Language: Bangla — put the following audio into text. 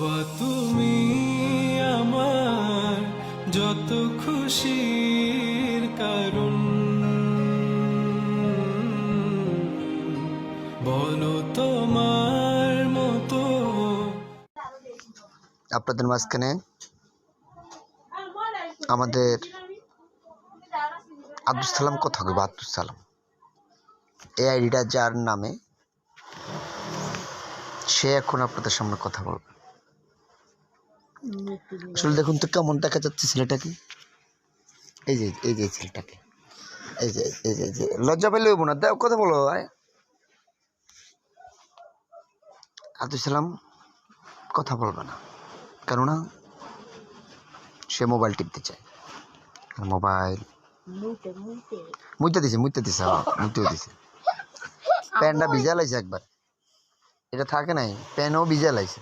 বাবা তুমি আমার যত খুশির কারণ, বলো তোমার মতো। আপনাদের মাঝখানে আমাদের আব্দুল সালাম কথা হবে। আব্দুল সালাম এই আইডিটা যার নামে, সে এখন আপনাদের সামনে কথা বলবে। আসলে দেখুন তো কেমন দেখা যাচ্ছে ছেলেটাকে। এই যে ছেলেটাকে, এই যে লজ্জা পেলে হইব না, দেও কথা বলো। আব্দুল সালাম কথা বলবে না, কেননা সে মোবাইল টিপতে চায়। মোবাইল মুইতে দিছে মুইতেও দিছে। প্যান্টটা ভিজা লাইছে একবার, এটা থাকে নাই, প্যানও ভিজা লাইছে।